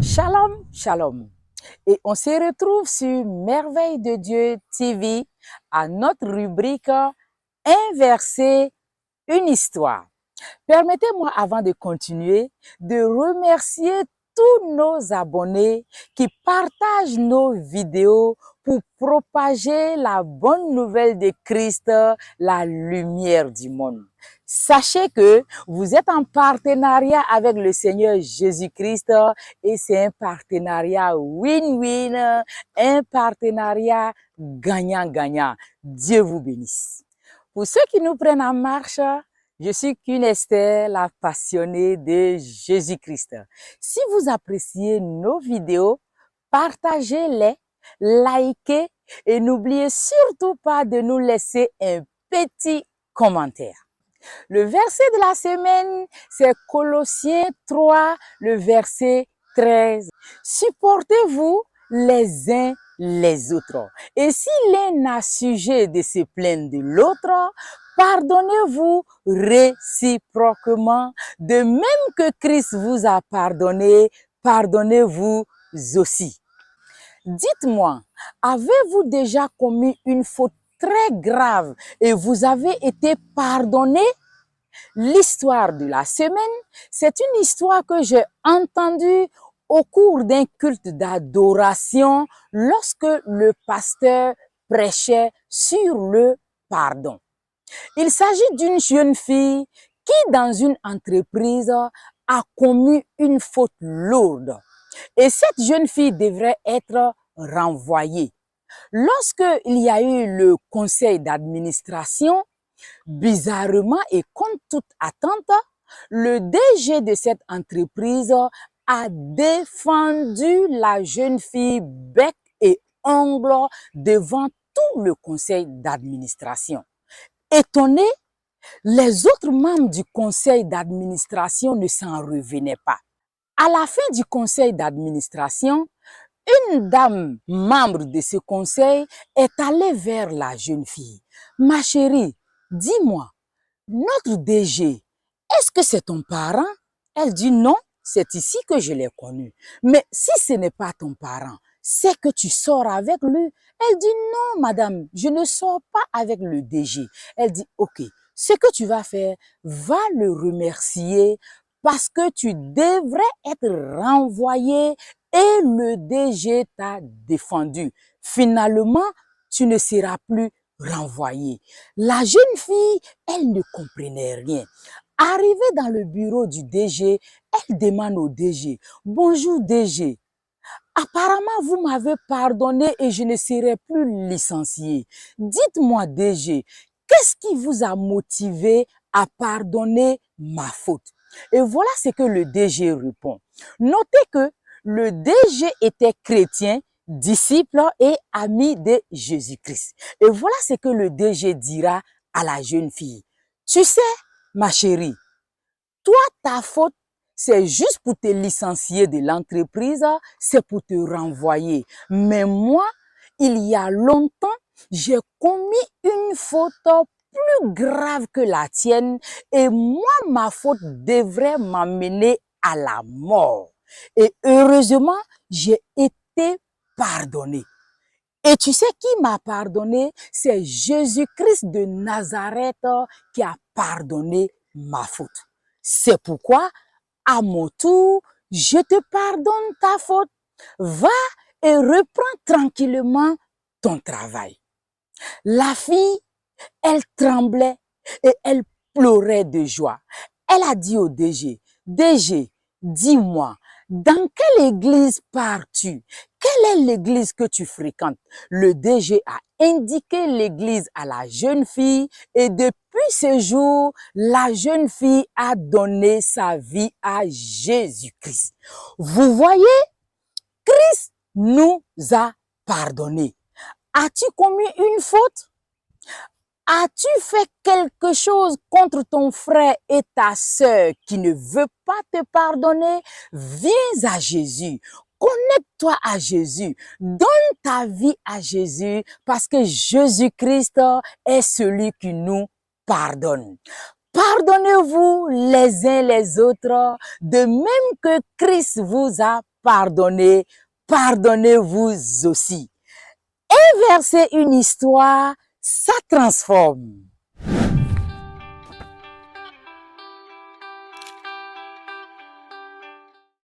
Shalom, shalom. Et on se retrouve sur Merveille de Dieu TV à notre rubrique Un verset, une histoire. Permettez-moi, avant de continuer, de remercier tous nos abonnés qui partagent nos vidéos pour propager la bonne nouvelle de Christ, la lumière du monde. Sachez que vous êtes en partenariat avec le Seigneur Jésus-Christ et c'est un partenariat win-win, un partenariat gagnant-gagnant. Dieu vous bénisse. Pour ceux qui nous prennent en marche, je suis qu'une Esther, la passionnée de Jésus-Christ. Si vous appréciez nos vidéos, partagez-les, likez et n'oubliez surtout pas de nous laisser un petit commentaire. Le verset de la semaine, c'est Colossiens 3, le verset 13. Supportez-vous les uns les autres. Et si l'un a sujet de se plaindre de l'autre, pardonnez-vous réciproquement. De même que Christ vous a pardonné, pardonnez-vous aussi. Dites-moi, avez-vous déjà commis une faute très grave et vous avez été pardonné? L'histoire de la semaine, c'est une histoire que j'ai entendue au cours d'un culte d'adoration lorsque le pasteur prêchait sur le pardon. Il s'agit d'une jeune fille qui, dans une entreprise, a commis une faute lourde. Et cette jeune fille devrait être renvoyée. Lorsqu'il y a eu le conseil d'administration, bizarrement et contre toute attente, le DG de cette entreprise a défendu la jeune fille bec et ongle devant tout le conseil d'administration. Étonnés, les autres membres du conseil d'administration ne s'en revenaient pas. À la fin du conseil d'administration, une dame membre de ce conseil est allée vers la jeune fille. « Ma chérie, dis-moi, notre DG, est-ce que c'est ton parent ?» Elle dit « Non, c'est ici que je l'ai connu. Mais si ce n'est pas ton parent, c'est que tu sors avec lui. » Elle dit « Non, madame, je ne sors pas avec le DG. » Elle dit « Ok, ce que tu vas faire, va le remercier parce que tu devrais être renvoyé et le DG t'a défendu. Finalement, tu ne seras plus renvoyé. » La jeune fille, elle ne comprenait rien. Arrivée dans le bureau du DG, elle demande au DG, « Bonjour DG, apparemment vous m'avez pardonné et je ne serai plus licenciée. Dites-moi DG, qu'est-ce qui vous a motivé à pardonner ma faute? » Et voilà ce que le DG répond. Notez que le DG était chrétien, disciple et ami de Jésus-Christ. Et voilà ce que le DG dira à la jeune fille. Tu sais, ma chérie, toi, ta faute, c'est juste pour te licencier de l'entreprise, c'est pour te renvoyer. Mais moi, il y a longtemps, j'ai commis une faute plus grave que la tienne et moi, ma faute devrait m'amener à la mort. Et heureusement, j'ai été pardonné. Et tu sais qui m'a pardonné? C'est Jésus-Christ de Nazareth qui a pardonné ma faute. C'est pourquoi, à mon tour, je te pardonne ta faute. Va et reprends tranquillement ton travail. La fille, elle tremblait et elle pleurait de joie. Elle a dit au DG, « DG, dis-moi, dans quelle église pars-tu? Quelle est l'église que tu fréquentes? » Le DG a indiqué l'église à la jeune fille et depuis ce jour, la jeune fille a donné sa vie à Jésus-Christ. Vous voyez, Christ nous a pardonné. As-tu commis une faute? As-tu fait quelque chose contre ton frère et ta sœur qui ne veut pas te pardonner? Viens à Jésus. Connecte-toi à Jésus. Donne ta vie à Jésus parce que Jésus-Christ est celui qui nous pardonne. Pardonnez-vous les uns les autres de même que Christ vous a pardonné, pardonnez-vous aussi. Inverser une histoire, ça transforme.